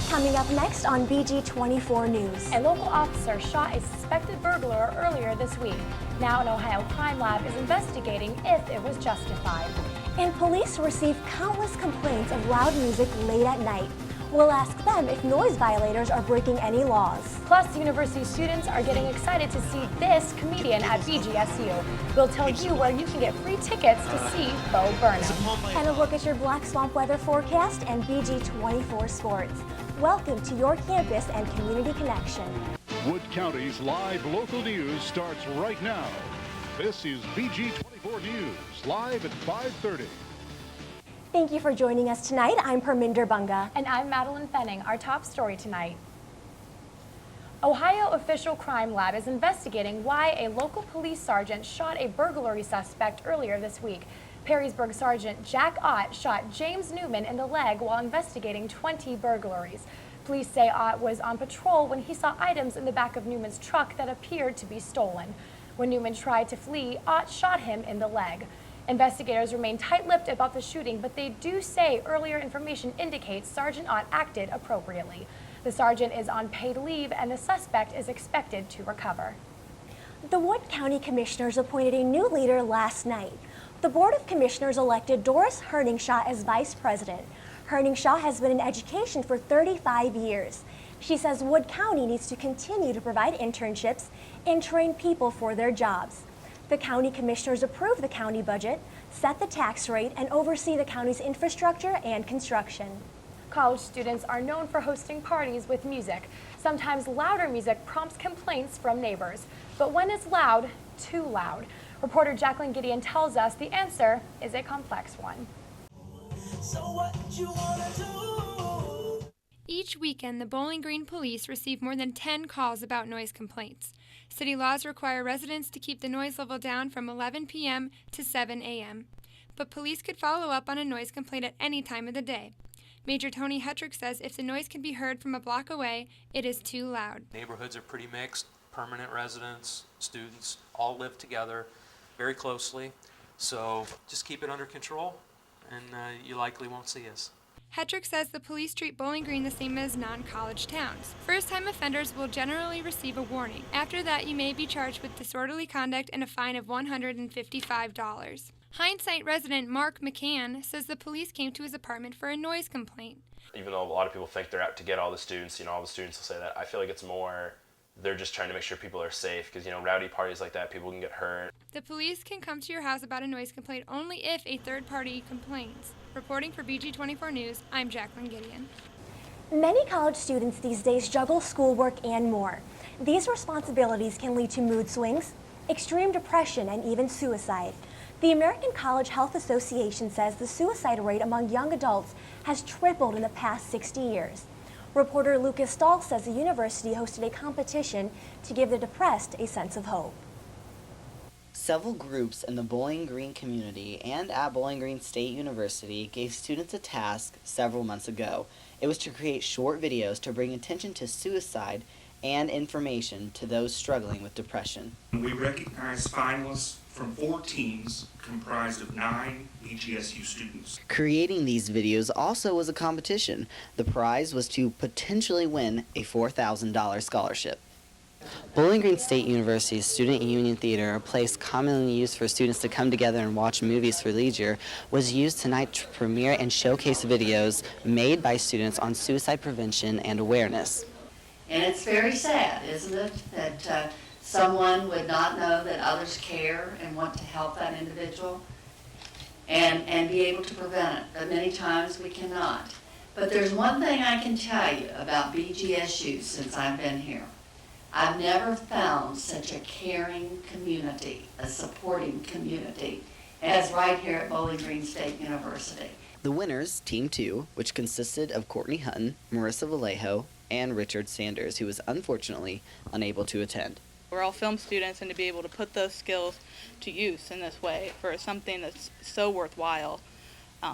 Coming up next on BG24 News. A local officer shot a suspected burglar earlier this week. Now an Ohio crime lab is investigating if it was justified. And police receive countless complaints of loud music late at night. We'll ask them if noise violators are breaking any laws. Plus, university students are getting excited to see this comedian at BGSU. We'll tell you where you can get free tickets to see Burnham. And a look at your Black Swamp weather forecast and BG24 sports. Welcome to your campus and community connection. Wood County's live local news starts right now. This is BG24 News, live at 5:30. Thank you for joining us tonight. I'm Parminder Bunga. And I'm Madeline Fenning. Our top story tonight. Ohio Official Crime Lab is investigating why a local police sergeant shot a burglary suspect earlier this week. Perrysburg Sergeant Jack Ott shot James Newman in the leg while investigating 20 burglaries. Police say Ott was on patrol when he saw items in the back of Newman's truck that appeared to be stolen. When Newman tried to flee, Ott shot him in the leg. Investigators remain tight-lipped about the shooting, but they do say earlier information indicates Sergeant Ott acted appropriately. The sergeant is on paid leave and the suspect is expected to recover. The Wood County Commissioners appointed a new leader last night. The Board of Commissioners elected Doris Herningshaw as vice president. Herningshaw has been in education for 35 years. She says Wood County needs to continue to provide internships and train people for their jobs. The county commissioners approve the county budget, set the tax rate, and oversee the county's infrastructure and construction. College students are known for hosting parties with music. Sometimes louder music prompts complaints from neighbors. But when it's loud, too loud? Reporter Jacqueline Gideon tells us the answer is a complex one. So what you wanna do? Each weekend, the Bowling Green Police receive more than 10 calls about noise complaints. City laws require residents to keep the noise level down from 11 p.m. to 7 a.m. But police could follow up on a noise complaint at any time of the day. Major Tony Hetrick says if the noise can be heard from a block away, it is too loud. Neighborhoods are pretty mixed. Permanent residents, students, all live together very closely. So just keep it under control and you likely won't see us. Hetrick says the police treat Bowling Green the same as non-college towns. First-time offenders will generally receive a warning. After that, you may be charged with disorderly conduct and a fine of $155. Hindsight resident Mark McCann says the police came to his apartment for a noise complaint. Even though a lot of people think they're out to get all the students, all the students will say that, I feel like it's more they're just trying to make sure people are safe because, rowdy parties like that, people can get hurt. The police can come to your house about a noise complaint only if a third party complains. Reporting for BG24 News, I'm Jacqueline Gideon. Many college students these days juggle schoolwork and more. These responsibilities can lead to mood swings, extreme depression, and even suicide. The American College Health Association says the suicide rate among young adults has tripled in the past 60 years. Reporter Lucas Stahl says the university hosted a competition to give the depressed a sense of hope. Several groups in the Bowling Green community and at Bowling Green State University gave students a task several months ago. It was to create short videos to bring attention to suicide and information to those struggling with depression. We recognized finalists from 4 teams comprised of 9 BGSU students. Creating these videos also was a competition. The prize was to potentially win a $4,000 scholarship. Bowling Green State University's Student Union Theater, a place commonly used for students to come together and watch movies for leisure, was used tonight to premiere and showcase videos made by students on suicide prevention and awareness. And it's very sad, isn't it, that someone would not know that others care and want to help that individual and be able to prevent it. But many times we cannot. But there's one thing I can tell you about BGSU since I've been here. I've never found such a caring community, a supporting community, as right here at Bowling Green State University. The winners, Team 2, which consisted of Courtney Hutton, Marissa Vallejo, and Richard Sanders, who was unfortunately unable to attend. We're all film students, and to be able to put those skills to use in this way for something that's so worthwhile,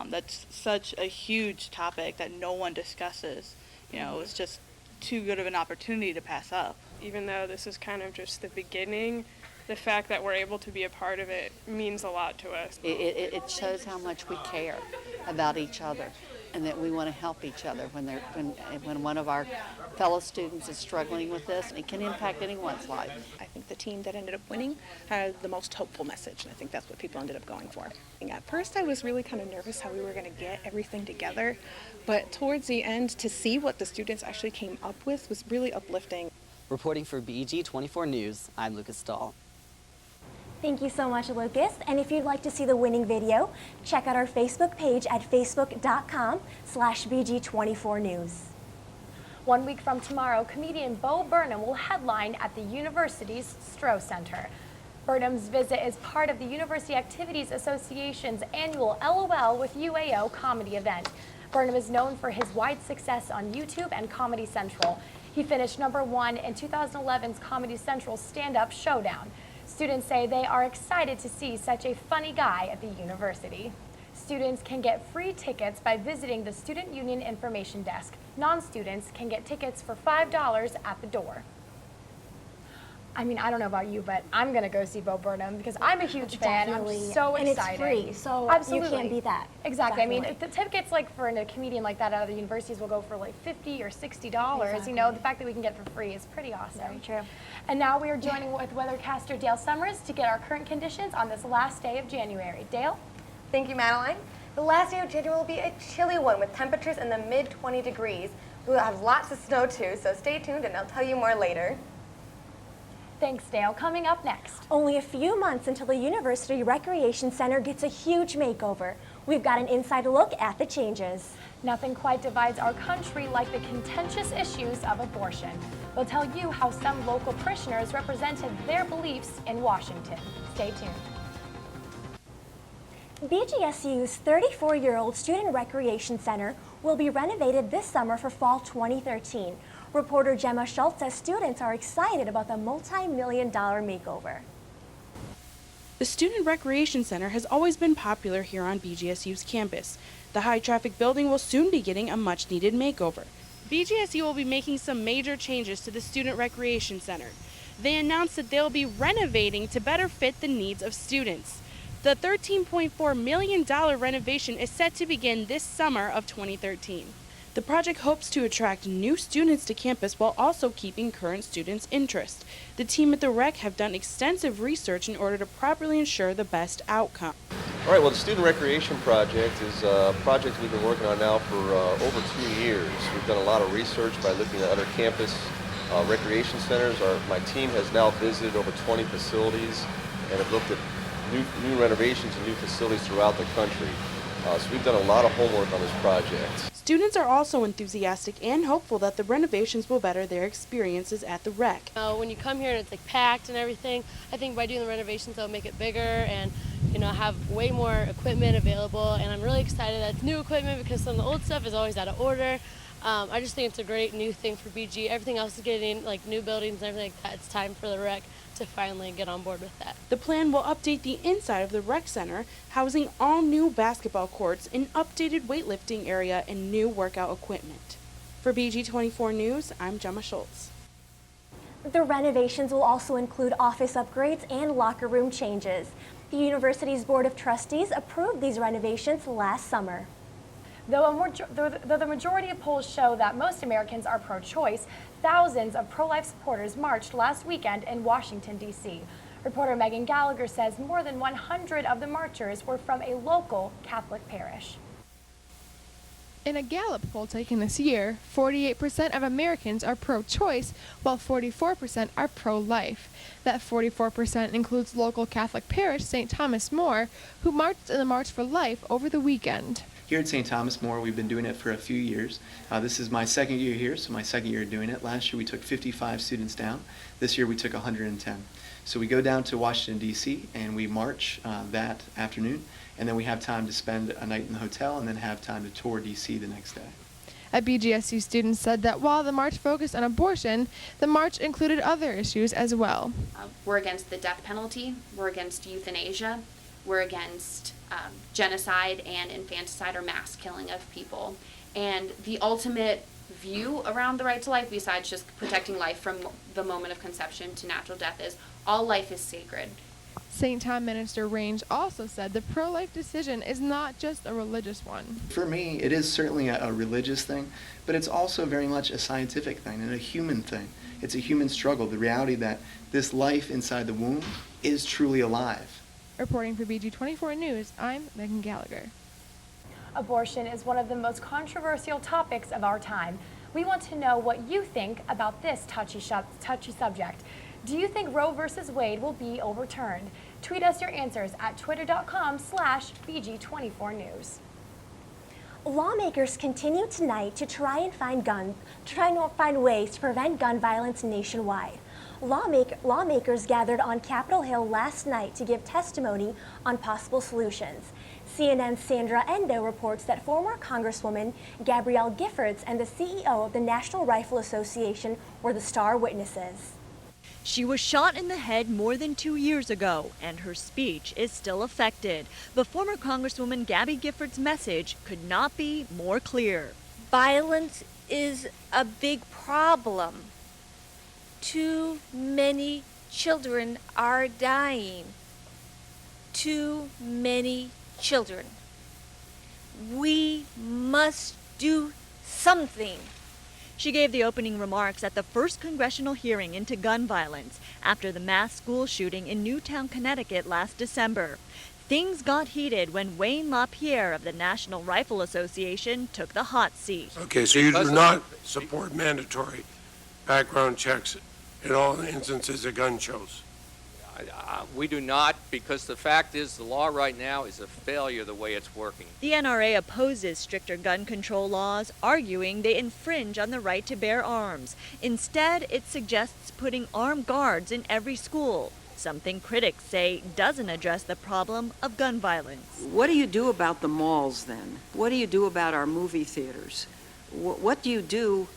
that's such a huge topic that no one discusses, it's just too good of an opportunity to pass up. Even though this is kind of just the beginning, the fact that we're able to be a part of it means a lot to us. It shows how much we care about each other. and that we want to help each other when one of our fellow students is struggling with this. It can impact anyone's life. I think the team that ended up winning had the most hopeful message, and I think that's what people ended up going for. At first, I was really kind of nervous how we were going to get everything together, but towards the end, to see what the students actually came up with was really uplifting. Reporting for BG24 News, I'm Lucas Stahl. Thank you so much, Lucas. And if you'd like to see the winning video, check out our Facebook page at facebook.com/BG24News. 1 week from tomorrow, comedian Burnham will headline at the university's Stroh Center. Burnham's visit is part of the University Activities Association's annual LOL with UAO comedy event. Burnham is known for his wide success on YouTube and Comedy Central. He finished #1 in 2011's Comedy Central Stand-Up Showdown. Students say they are excited to see such a funny guy at the university. Students can get free tickets by visiting the Student Union Information Desk. Non-students can get tickets for $5 at the door. I mean, I don't know about you, but I'm going to go see Bo Burnham because I'm a huge fan. Definitely. I'm so excited. And it's free, so absolutely. you can't beat that. Exactly. Definitely. I mean, the tickets like for a comedian like that out of the universities will go for like $50 or $60. Exactly. You know, the fact that we can get it for free is pretty awesome. Very true. And now we are joining with weathercaster Dale Summers to get our current conditions on this last day of January. Dale? Thank you, Madeline. The last day of January will be a chilly one with temperatures in the mid-20 degrees. We will have lots of snow too, so stay tuned and I'll tell you more later. Thanks, Dale. Coming up next. Only a few months until the University Recreation Center gets a huge makeover. We've got an inside look at the changes. Nothing quite divides our country like the contentious issues of abortion. We'll tell you how some local parishioners represented their beliefs in Washington. Stay tuned. BGSU's 34-year-old Student Recreation Center will be renovated this summer for fall 2013. Reporter Gemma Schultz says students are excited about the multi-million-dollar makeover. The Student Recreation Center has always been popular here on BGSU's campus. The high-traffic building will soon be getting a much-needed makeover. BGSU will be making some major changes to the Student Recreation Center. They announced that they'll be renovating to better fit the needs of students. The $13.4 million renovation is set to begin this summer of 2013. The project hopes to attract new students to campus while also keeping current students' interest. The team at the rec have done extensive research in order to properly ensure the best outcome. All right, well, the Student Recreation Project is a project we've been working on now for over 2 years. We've done a lot of research by looking at other campus recreation centers. My team has now visited over 20 facilities and have looked at new renovations and new facilities throughout the country. So we've done a lot of homework on this project. Students are also enthusiastic and hopeful that the renovations will better their experiences at the rec. When you come here and it's like packed and everything, I think by doing the renovations they'll make it bigger and have way more equipment available. And I'm really excited that it's new equipment because some of the old stuff is always out of order. I just think it's a great new thing for BG. Everything else is getting like new buildings and everything like that. It's time for the rec to finally get on board with that. The plan will update the inside of the rec center, housing all new basketball courts, an updated weightlifting area, and new workout equipment. For BG24 News, I'm Gemma Schultz. The renovations will also include office upgrades and locker room changes. The university's Board of Trustees approved these renovations last summer. Though the majority of polls show that most Americans are pro-choice, thousands of pro-life supporters marched last weekend in Washington, D.C. Reporter Megan Gallagher says more than 100 of the marchers were from a local Catholic parish. In a Gallup poll taken this year, 48% of Americans are pro-choice, while 44% are pro-life. That 44% includes local Catholic parish St. Thomas More, who marched in the March for Life over the weekend. Here at St. Thomas More, we've been doing it for a few years. This is my second year here, so my second year doing it. Last year we took 55 students down. This year we took 110. So we go down to Washington, D.C., and we march that afternoon, and then we have time to spend a night in the hotel and then have time to tour D.C. the next day. A BGSU student said that while the march focused on abortion, the march included other issues as well. We're against the death penalty, we're against euthanasia, we're against genocide and infanticide or mass killing of people. And the ultimate view around the right to life, besides just protecting life from the moment of conception to natural death, is all life is sacred. St. Tom Minister Range also said the pro-life decision is not just a religious one. For me, it is certainly a religious thing, but it's also very much a scientific thing and a human thing. It's a human struggle, the reality that this life inside the womb is truly alive. Reporting for BG24 News, I'm Megan Gallagher. Abortion is one of the most controversial topics of our time. We want to know what you think about this touchy subject. Do you think Roe v. Wade will be overturned? Tweet us your answers at twitter.com/BG24News. Lawmakers continue tonight to try and find ways to prevent gun violence nationwide. Lawmakers gathered on Capitol Hill last night to give testimony on possible solutions. CNN's Sandra Endo reports that former Congresswoman Gabby Giffords and the CEO of the National Rifle Association were the star witnesses. She was shot in the head more than 2 years ago, and her speech is still affected. But former Congresswoman Gabby Giffords' message could not be more clear. Violence is a big problem. Too many children are dying. Too many children. We must do something. She gave the opening remarks at the first congressional hearing into gun violence after the mass school shooting in Newtown, Connecticut last December. Things got heated when Wayne LaPierre of the National Rifle Association took the hot seat. Okay, so you do not support mandatory background checks in all instances of gun shows? We do not, because the fact is the law right now is a failure the way it's working. The NRA opposes stricter gun control laws, arguing they infringe on the right to bear arms. Instead, it suggests putting armed guards in every school, something critics say doesn't address the problem of gun violence. What do you do about the malls then? What do you do about our movie theaters? What do you do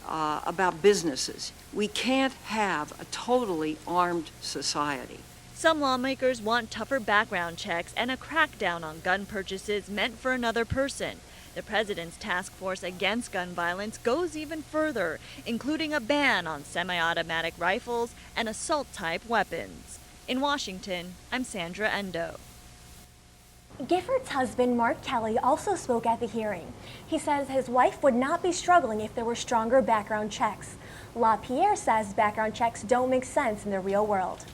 about businesses? We can't have a totally armed society. Some lawmakers want tougher background checks and a crackdown on gun purchases meant for another person. The president's task force against gun violence goes even further, including a ban on semi-automatic rifles and assault-type weapons. In Washington, I'm Sandra Endo. Giffords' husband, Mark Kelly, also spoke at the hearing. He says his wife would not be struggling if there were stronger background checks. LaPierre says background checks don't make sense in the real world.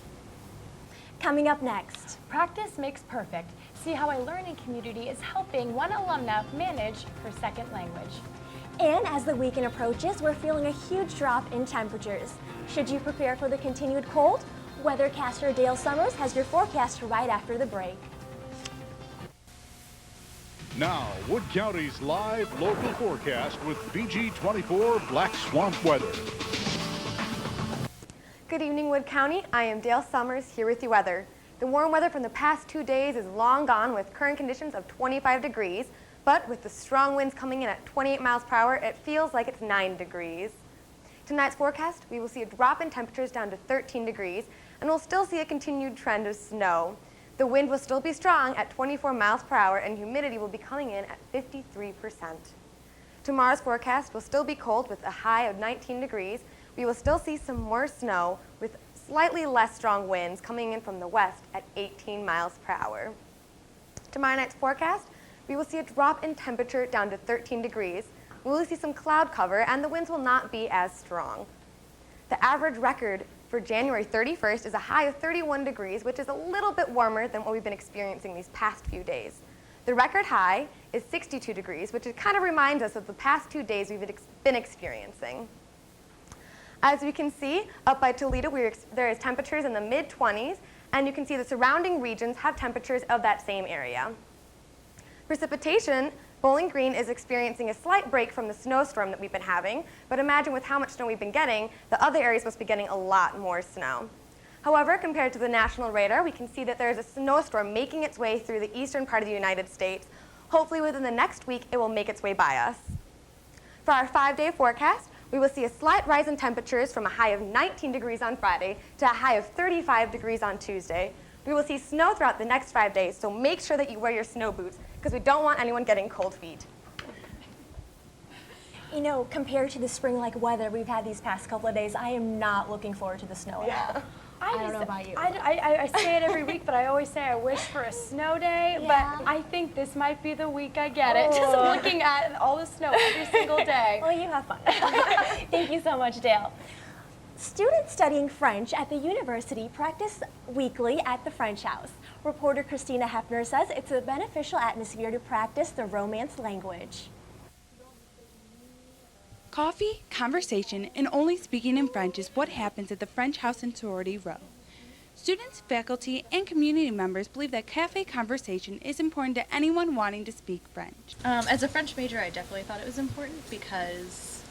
Coming up next. Practice makes perfect. See how a learning community is helping one alumna manage her second language. And as the weekend approaches, we're feeling a huge drop in temperatures. Should you prepare for the continued cold? Weathercaster Dale Summers has your forecast right after the break. Now, Wood County's live local forecast with BG24 Black Swamp weather. Good evening, Wood County. I am Dale Summers here with your weather. The warm weather from the past 2 days is long gone with current conditions of 25 degrees, but with the strong winds coming in at 28 miles per hour, it feels like it's 9 degrees. Tonight's forecast, we will see a drop in temperatures down to 13 degrees, and we'll still see a continued trend of snow. The wind will still be strong at 24 miles per hour, and humidity will be coming in at 53%. Tomorrow's forecast will still be cold with a high of 19 degrees. We will still see some more snow with slightly less strong winds coming in from the west at 18 miles per hour. Tomorrow night's forecast, we will see a drop in temperature down to 13 degrees. We will see some cloud cover, and the winds will not be as strong. The average record for January 31st is a high of 31 degrees, which is a little bit warmer than what we've been experiencing these past few days. The record high is 62 degrees, which kind of reminds us of the past 2 days we've been experiencing. As we can see, up by Toledo, there is temperatures in the mid-20s, and you can see the surrounding regions have temperatures of that same area. Precipitation, Bowling Green is experiencing a slight break from the snowstorm that we've been having, but imagine with how much snow we've been getting, the other areas must be getting a lot more snow. However, compared to the national radar, we can see that there is a snowstorm making its way through the eastern part of the United States. Hopefully within the next week, it will make its way by us. For our 5-day forecast, we will see a slight rise in temperatures from a high of 19 degrees on Friday to a high of 35 degrees on Tuesday. We will see snow throughout the next 5 days, so make sure that you wear your snow boots because we don't want anyone getting cold feet. You know, compared to the spring-like weather we've had these past couple of days, I am not looking forward to the snow at all. I don't know about you. I say it every week, but I always say I wish for a snow day, Yeah. but I think this might be the week I get it. Just looking at all the snow every single day. Well, you have fun. Thank you so much, Dale. Students studying French at the university practice weekly at the French House. Reporter Christina Hefner says it's a beneficial atmosphere to practice the Romance language. Coffee, conversation, and only speaking in French is what happens at the French House in Sorority Row. Students, faculty, and community members believe that cafe conversation is important to anyone wanting to speak French. As a French major, I definitely thought it was important because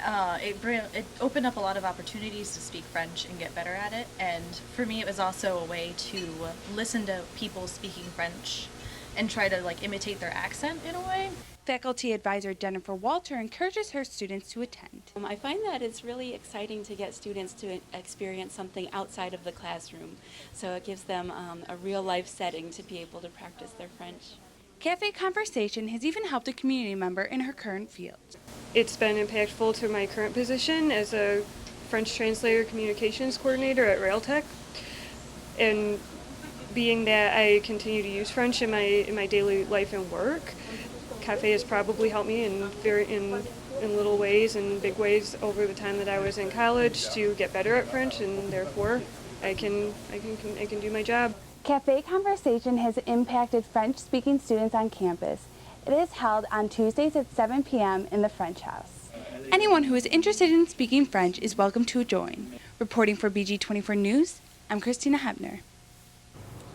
it opened up a lot of opportunities to speak French and get better at it. And for me, it was also a way to listen to people speaking French and try to imitate their accent in a way. Faculty advisor Jennifer Walter encourages her students to attend. I find that it's really exciting to get students to experience something outside of the classroom, so it gives them a real life setting to be able to practice their French. Cafe conversation has even helped a community member in her current field. It's been impactful to my current position as a French translator communications coordinator at Railtech, and being that I continue to use French in my daily life and work, Cafe has probably helped me in little ways and big ways over the time that I was in college to get better at French, and therefore I can do my job. Cafe conversation has impacted French-speaking students on campus. It is held on Tuesdays at 7 p.m. in the French House. Anyone who is interested in speaking French is welcome to join. Reporting for BG24 News, I'm Christina Hebner.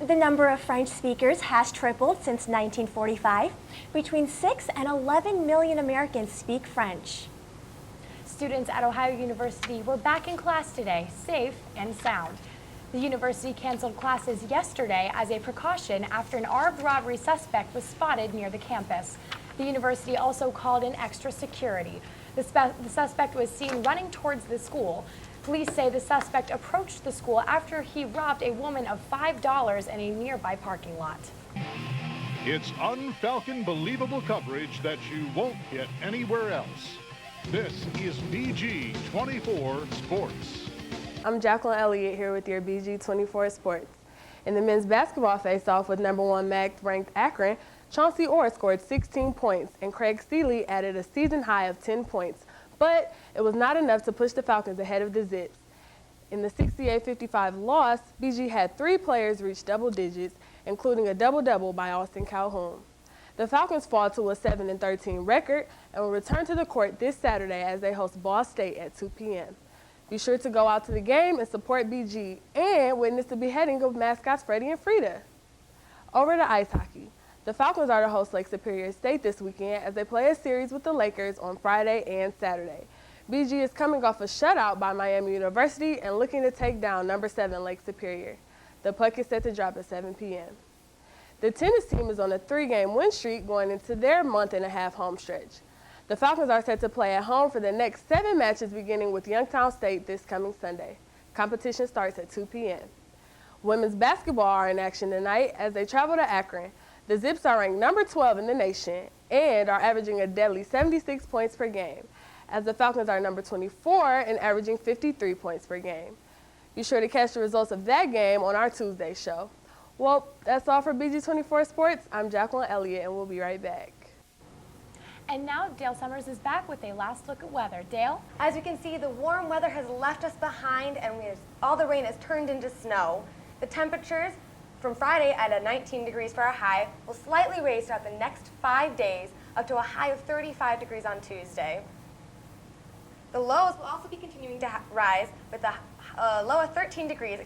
The number of French speakers has tripled since 1945. Between 6 and 11 million Americans speak French. Students at Ohio University were back in class today, safe and sound. The university canceled classes yesterday as a precaution after an armed robbery suspect was spotted near the campus. The university also called in extra security. The suspect was seen running towards the school. Police say the suspect approached the school after he robbed a woman of $5 in a nearby parking lot. It's unfalcon believable coverage that you won't get anywhere else. This is BG24 Sports. I'm Jacqueline Elliott here with your BG24 Sports. In the men's basketball face-off with #1 ranked Akron, Chauncey Orr scored 16 points and Craig Steele added a season high of 10 points. But it was not enough to push the Falcons ahead of the Zips. In the 68-55 loss, BG had 3 players reach double digits, including a double-double by Austin Calhoun. The Falcons fall to a 7-13 record and will return to the court this Saturday as they host Ball State at 2 p.m. Be sure to go out to the game and support BG and witness the beheading of mascots Freddie and Frida. Over to ice hockey. The Falcons are to host Lake Superior State this weekend as they play a series with the Lakers on Friday and Saturday. BG is coming off a shutout by Miami University and looking to take down #7 Lake Superior. The puck is set to drop at 7 p.m. The tennis team is on a 3-game win streak going into their month-and-a-half home stretch. The Falcons are set to play at home for the next 7 matches beginning with Youngstown State this coming Sunday. Competition starts at 2 p.m. Women's basketball are in action tonight as they travel to Akron. The Zips are ranked #12 in the nation and are averaging a deadly 76 points per game, as the Falcons are #24 and averaging 53 points per game. Be sure to catch the results of that game on our Tuesday show. Well, that's all for BG24 Sports. I'm Jacqueline Elliott, and we'll be right back. And now Dale Summers is back with a last look at weather. Dale? As you can see, the warm weather has left us behind, and all the rain has turned into snow. The temperatures from Friday at 19 degrees for our high will slightly raise throughout the next 5 days up to a high of 35 degrees on Tuesday. The lows will also be continuing to rise with a low of 13 degrees,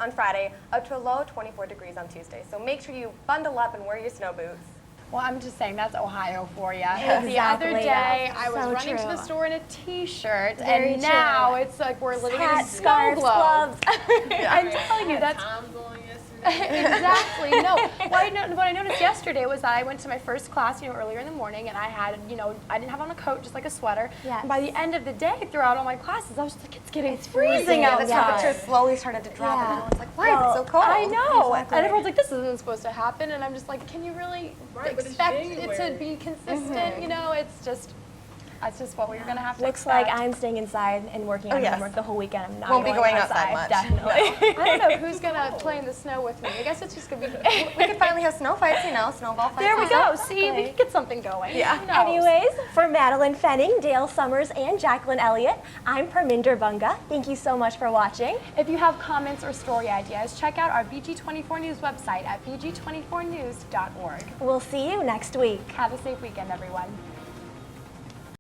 on Friday up to a low of 24 degrees on Tuesday. So make sure you bundle up and wear your snow boots. Well, I'm just saying that's Ohio for you. Exactly. The other day, I was So running to true. the store in a T-shirt, Very and now true. it's like we're living in a Hats, snow scarves, globe. gloves. I'm telling you, that's exactly. No, what I noticed yesterday was I went to my first class, earlier in the morning, and I had, I didn't have on a coat, just like a sweater. Yes. And by the end of the day, throughout all my classes, I was just like, it's getting freezing. freezing Yeah, the outside. temperature slowly started to drop, and everyone's like, why is it so cold? I know. Exactly. And everyone's like, this isn't supposed to happen. And I'm just like, can you really expect it to be consistent? It's just... That's just what we're going to have to Looks expect. like I'm staying inside and working on yes. homework the whole weekend. I'm not Won't be going outside. outside much. Definitely. I don't know who's going to play in the snow with me. I guess it's just going to be... We could finally have snow fights, you know, snowball fights. There we go. and stuff. See, we can get something going. Yeah. Who knows? Anyways, for Madeline Fenning, Dale Summers, and Jacqueline Elliott, I'm Parminder Bunga. Thank you so much for watching. If you have comments or story ideas, check out our BG24 News website at bg24news.org. We'll see you next week. Have a safe weekend, everyone.